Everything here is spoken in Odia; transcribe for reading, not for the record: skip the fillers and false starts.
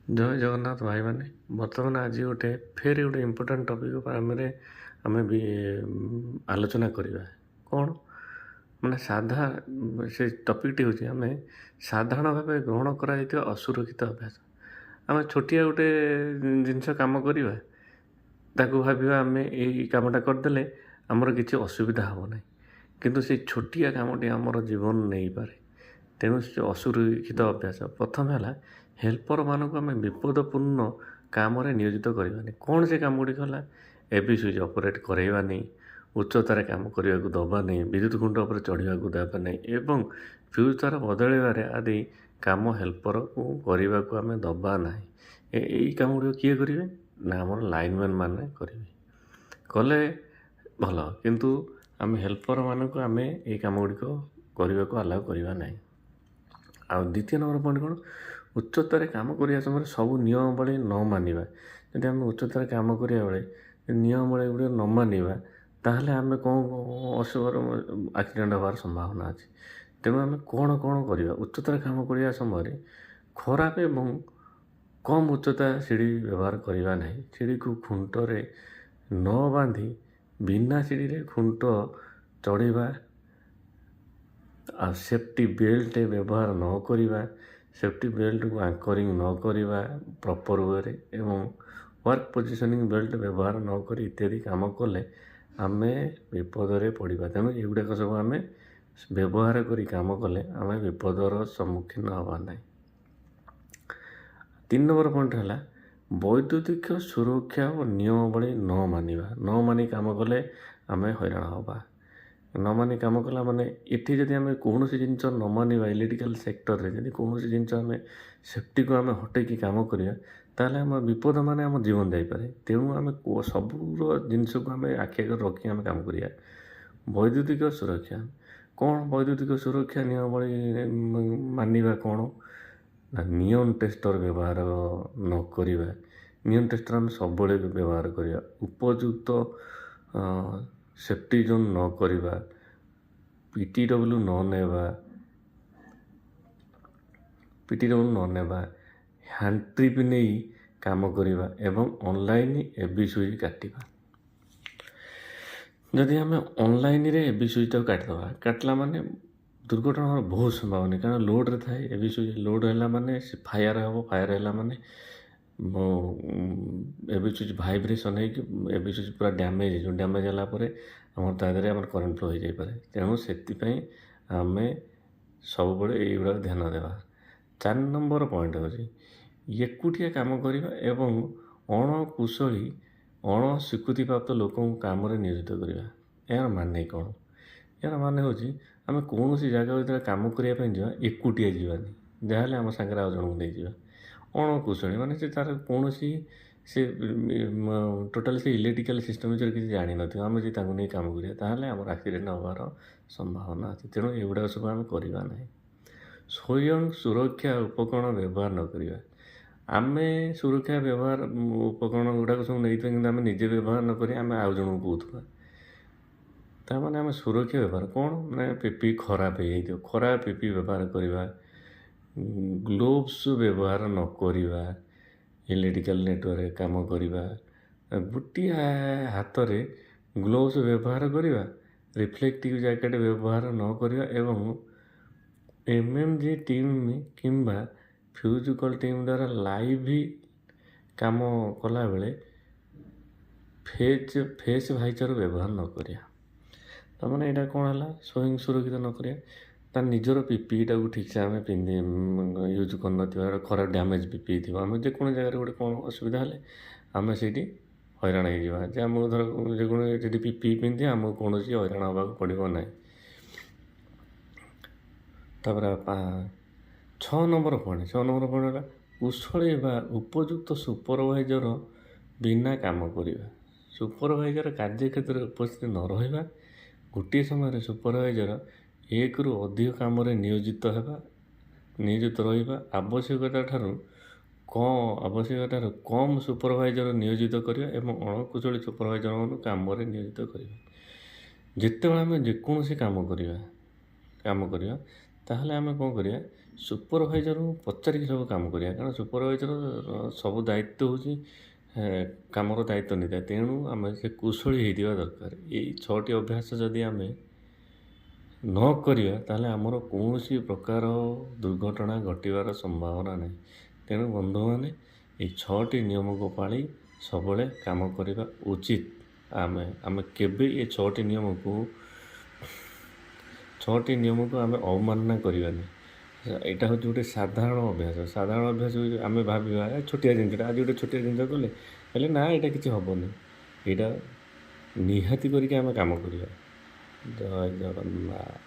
ଜୟ ଜଗନ୍ନାଥ ଭାଇମାନେ। ବର୍ତ୍ତମାନ ଆଜି ଫେର ଗୋଟେ ଇମ୍ପୋର୍ଟାଣ୍ଟ ଟପିକ୍ ଉପରେ ଆମେ ବି ଆଲୋଚନା କରିବା। କ'ଣ ମାନେ ସେ ଟପିକ୍ଟି ହେଉଛି ଆମେ ସାଧାରଣ ଭାବେ ଗ୍ରହଣ କରାଯାଇଥିବା ଅସୁରକ୍ଷିତ ଅଭ୍ୟାସ। ଆମେ ଛୋଟିଆ ଗୋଟେ ଜିନିଷ କାମ କରିବା, ତାକୁ ଭାବିବା ଆମେ ଏଇ କାମଟା କରିଦେଲେ ଆମର କିଛି ଅସୁବିଧା ହେବ ନାହିଁ, କିନ୍ତୁ ସେଇ ଛୋଟିଆ କାମଟି ଆମର ଜୀବନ ନେଇପାରେ। ତେଣୁ ସେ ଅସୁରକ୍ଷିତ ଅଭ୍ୟାସ ପ୍ରଥମେ ହେଲା, ହେଲ୍ପରମାନଙ୍କୁ ଆମେ ବିପଦପୂର୍ଣ୍ଣ କାମରେ ନିୟୋଜିତ କରିବାନି। କ'ଣ ସେ କାମ ଗୁଡ଼ିକ ହେଲା, ଏବି ସୁଇଚ୍ ଅପରେଟ୍ କରାଇବାନି, ଉଚ୍ଚତାରେ କାମ କରିବାକୁ ଦେବା ନାହିଁ, ବିଦ୍ୟୁତ୍ ଖୁଣ୍ଟ ଉପରେ ଚଢ଼ିବାକୁ ଦେବା ନାହିଁ ଏବଂ ଫ୍ୟୁଜ୍ ତାର ବଦଳାଇବାରେ ଆଦି କାମ ହେଲ୍ପରକୁ କରିବାକୁ ଆମେ ଦେବା ନାହିଁ। ଏଇ କାମ ଗୁଡ଼ିକ କିଏ କରିବେ ନା ଆମର ଲାଇନମ୍ୟାନ୍ ମାନେ କରିବେ। କଲେ ଭଲ, କିନ୍ତୁ ଆମେ ହେଲ୍ପରମାନଙ୍କୁ ଆମେ ଏଇ କାମ ଗୁଡ଼ିକ କରିବାକୁ ଆଲାଉ କରିବା ନାହିଁ। ଆଉ ଦ୍ୱିତୀୟ ନମ୍ବର ପଏଣ୍ଟ କ'ଣ, ଉଚ୍ଚତାରେ କାମ କରିବା ସମୟରେ ସବୁ ନିୟମାବଳୀ ନ ମାନିବା। ଯଦି ଆମେ ଉଚ୍ଚତାରେ କାମ କରିବା ବେଳେ ନିୟମାବଳୀ ଗୁଡ଼ିକ ନ ମାନିବା, ତାହେଲେ ଆମେ କ'ଣ ଆକ୍ସିଡେଣ୍ଟ ହେବାର ସମ୍ଭାବନା ଅଛି। ତେଣୁ ଆମେ କ'ଣ କରିବା, ଉଚ୍ଚତାରେ କାମ କରିବା ସମୟରେ ଖରାପ ଏବଂ କମ୍ ଉଚ୍ଚତା ସିଢ଼ି ବ୍ୟବହାର କରିବା ନାହିଁ। ସିଢ଼ିକୁ ଖୁଣ୍ଟରେ ନ ବାନ୍ଧି ବିନା ସିଢ଼ିରେ ଖୁଣ୍ଟ ଚଢ଼ିବା, ଆଉ ସେଫ୍ଟି ବେଲ୍ଟ ବ୍ୟବହାର ନ କରିବା, ସେଫ୍ଟି ବେଲ୍ଟକୁ ଆଙ୍କରିଂ ନ କରିବା ପ୍ରପର୍ ୱେରେ ଏବଂ ୱାର୍କ ପୋଜିସନିଂ ବେଲ୍ଟ ବ୍ୟବହାର ନ କରି ଇତ୍ୟାଦି କାମ କଲେ ଆମେ ବିପଦରେ ପଡ଼ିବା। ତେଣୁ ଏଗୁଡ଼ାକ ସବୁ ଆମେ ବ୍ୟବହାର କରି କାମ କଲେ ଆମେ ବିପଦର ସମ୍ମୁଖୀନ ହେବା ନାହିଁ। 3 ନମ୍ବର ପଏଣ୍ଟ ହେଲା, ବୈଦ୍ୟୁତିକ ସୁରକ୍ଷା ଓ ନିୟମାବଳୀ ନ ମାନିବା। ନ ମାନି କାମ କଲେ ଆମେ ହଇରାଣ ହେବା। ନ ମାନି କାମ କଲା ମାନେ ଏଠି ଯଦି ଆମେ କୌଣସି ଜିନିଷ ନ ମାନିବା, ଇଲେକ୍ଟ୍ରିକାଲ ସେକ୍ଟରରେ ଯଦି କୌଣସି ଜିନିଷ ଆମେ ସେଫ୍ଟିକୁ ଆମେ ହଟେଇକି କାମ କରିବା, ତାହେଲେ ଆମ ବିପଦ ମାନେ ଆମ ଜୀବନ ଯାଇପାରେ। ତେଣୁ ଆମେ ସବୁର ଜିନିଷକୁ ଆମେ ଆଖି ଆଗରେ ରଖି ଆମେ କାମ କରିବା। ବୈଦ୍ୟୁତିକ ସୁରକ୍ଷା କ'ଣ, ବୈଦ୍ୟୁତିକ ସୁରକ୍ଷା ନିୟମାବଳୀ ମାନିବା କ'ଣ ନା, ନିଅନ୍ ଟେଷ୍ଟର ବ୍ୟବହାର ନ କରିବା। ନିଅନ୍ ଟେଷ୍ଟର ଆମେ ସବୁବେଳେ ବ୍ୟବହାର କରିବା। ଉପଯୁକ୍ତ ସେଫ୍ଟି ଜୋନ୍ ନ କରିବା, PTW ନ ନେବା, ହ୍ୟାଣ୍ଡ ଟ୍ରିପ୍ ନେଇ କାମ କରିବା ଏବଂ ଅନଲାଇନ୍ ଏବି ସୁଇଚ୍ କାଟିବା। ଯଦି ଆମେ ଅନଲାଇନ୍ରେ ଏବି ସୁଇଚ୍ଟାକୁ କାଟିଲା ମାନେ ଦୁର୍ଘଟଣା ହେବାର ବହୁତ ସମ୍ଭାବନା, କାରଣ ଲୋଡ଼ରେ ଥାଏ। ଏବି ସୁଇଚ୍ ଲୋଡ଼ ହେଲା ମାନେ ସେ ଫାୟାର ହେବ, ଫାୟାର ହେଲା ମାନେ ଏବି ସୁଇଚ୍ ଭାଇବ୍ରେସନ୍ ହେଇକି ଏବି ସୁଇଚ୍ ପୁରା ଡ୍ୟାମେଜ୍ ହେଇଯିବ। ଡ୍ୟାମେଜ୍ ହେଲା ପରେ ଆମର ତା ଦେହରେ ଆମର କରେଣ୍ଟ ଫ୍ଲୋ ହୋଇଯାଇପାରେ। ତେଣୁ ସେଥିପାଇଁ ଆମେ ସବୁବେଳେ ଏଇଗୁଡ଼ାକ ଧ୍ୟାନ ଦେବା। 4 ନମ୍ବର ପଏଣ୍ଟ ହେଉଛି, ଏକୁଟିଆ କାମ କରିବା ଏବଂ ଅଣକୁଶଳୀ ଅଣସ୍ୱୀକୃତିପ୍ରାପ୍ତ ଲୋକଙ୍କୁ କାମରେ ନିୟୋଜିତ କରିବା। ଏହାର ମାନେ କ'ଣ? ଏହାର ମାନେ ହେଉଛି, ଆମେ କୌଣସି ଜାଗାକୁ ଯେତେବେଳେ କାମ କରିବା ପାଇଁ ଯିବା, ଏକୁଟିଆ ଯିବାନି। ଯାହାହେଲେ ଆମ ସାଙ୍ଗରେ ଆଉ ଜଣଙ୍କୁ ନେଇଯିବା। ଅଣକୁଶଳୀ ମାନେ ସେ ତାର କୌଣସି ଟୋଟାଲି ସେ ଇଲେକ୍ଟ୍ରିକାଲ ସିଷ୍ଟମ୍ ବିଷୟରେ କିଛି ଜାଣିନଥିବ, ଆମେ ଯଦି ତାଙ୍କୁ ନେଇ କାମ କରିବା, ତାହେଲେ ଆମର ଆକ୍ସିଡେଣ୍ଟ ହେବାର ସମ୍ଭାବନା ଅଛି। ତେଣୁ ଏଗୁଡ଼ାକ ସବୁ ଆମେ କରିବା ନାହିଁ। ସ୍ୱୟଂ ସୁରକ୍ଷା ଉପକରଣ ବ୍ୟବହାର ନ କରିବା। ଆମେ ସୁରକ୍ଷା ଉପକରଣ ଗୁଡ଼ାକ ସବୁ ନେଇଥିବା, କିନ୍ତୁ ଆମେ ନିଜେ ବ୍ୟବହାର ନ କରି ଆମେ ଆଉ ଜଣଙ୍କୁ କହୁଥିବା। ତା'ମାନେ ଆମେ ସୁରକ୍ଷା ବ୍ୟବହାର କ'ଣ ନା, ପିପି ଖରାପ ହେଇଯାଇଥିବ, ଖରାପ ପିପି ବ୍ୟବହାର କରିବା, ଗ୍ଲୋଭ୍ସ ବ୍ୟବହାର ନ କରିବା, ଇଲେକ୍ଟ୍ରିକାଲ ନେଟୱାର୍କରେ କାମ କରିବା, ଗୋଟିଏ ହାତରେ ଗ୍ଲୋଭ୍ସ ବ୍ୟବହାର କରିବା, ରିଫ୍ଲେକ୍ଟିଭ୍ ଜ୍ୟାକେଟ୍ ବ୍ୟବହାର ନ କରିବା ଏବଂ MMG ଟିମ୍ କିମ୍ବା ଫ୍ୟୁଜିକାଲ ଟିମ୍ ଦ୍ୱାରା ଲାଇଭ୍ କାମ କଲାବେଳେ ଫେସ୍ ଭାଇଚାର ବ୍ୟବହାର ନ କରିବା। ତା'ମାନେ ଏଇଟା କ'ଣ ହେଲା, ସ୍ୱୟଂ ସୁରକ୍ଷିତ ନ କରିବା। ତା ନିଜର ପିପିଟାକୁ ଠିକ୍ସେ ଆମେ ୟୁଜ୍ କରିନଥିବା, ଖରାପ ଡ୍ୟାମେଜ୍ ପିପି ଥିବ, ଆମେ ଯେକୌଣସି ଜାଗାରେ ଗୋଟେ କ'ଣ ଅସୁବିଧା ହେଲେ ଆମେ ସେଇଠି ହଇରାଣ ହେଇଯିବା। ଯେ ଆମକୁ ଧର ଯେକୌଣସି ଯଦି ପିପି ପିନ୍ଧିବା, ଆମକୁ କୌଣସି ହଇରାଣ ହେବାକୁ ପଡ଼ିବ ନାହିଁ। ତାପରେ 6 ନମ୍ବର ପଏଣ୍ଟ ହେଲା, କୁଶଳୀ ବା ଉପଯୁକ୍ତ ସୁପରଭାଇଜର ବିନା କାମ କରିବା। ସୁପରଭାଇଜର କାର୍ଯ୍ୟକ୍ଷେତ୍ରରେ ଉପସ୍ଥିତ ନ ରହିବା। ଗୋଟିଏ ସମୟରେ ସୁପରଭାଇଜର 1ରୁ ଅଧିକ କାମରେ ନିୟୋଜିତ ରହିବା। ଆବଶ୍ୟକତାଠାରୁ କମ୍ ସୁପରଭାଇଜର ନିୟୋଜିତ କରିବା ଏବଂ ଅଣକୁଶଳୀ ସୁପରଭାଇଜରମାନଙ୍କୁ କାମରେ ନିୟୋଜିତ କରିବା। ଯେତେବେଳେ ଆମେ ଯେକୌଣସି କାମ କରିବା, ତାହେଲେ ଆମେ କ'ଣ କରିବା, ସୁପରଭାଇଜରଙ୍କୁ ପଚାରିକି ସବୁ କାମ କରିବା, କାରଣ ସୁପରଭାଇଜର ସବୁ ଦାୟିତ୍ୱ ହେଉଛି କାମର ଦାୟିତ୍ୱ ନେଇଥାଏ। ତେଣୁ ଆମେ ସେ କୁଶଳୀ ହେଇଥିବା ଦରକାର। ଏଇ 6ଟି ଅଭ୍ୟାସ ଯଦି ଆମେ ନ କରିବା ତାହେଲେ ଆମର କୌଣସି ପ୍ରକାର ଦୁର୍ଘଟଣା ଘଟିବାର ସମ୍ଭାବନା ନାହିଁ। ତେଣୁ ବନ୍ଧୁମାନେ ଏଇ 6ଟି ନିୟମକୁ ପାଳି ସବୁବେଳେ କାମ କରିବା ଉଚିତ। ଆମେ କେବେ ଏ 6ଟି ନିୟମକୁ ଆମେ ଅବମାନନା କରିବାନି। ଏଇଟା ହେଉଛି ଗୋଟେ ସାଧାରଣ ଅଭ୍ୟାସ। ସାଧାରଣ ଅଭ୍ୟାସ ଆମେ ଭାବିବା ଛୋଟିଆ ଜିନିଷଟା, ଆଜି ଗୋଟେ ଛୋଟିଆ ଜିନିଷ କଲେ ହେଲେ ନା ଏଇଟା କିଛି ହେବନି, ଏଇଟା ନିହାତି କରିକି ଆମେ କାମ କରିବା। ଜୟ ଜଗନ୍ନାଥ।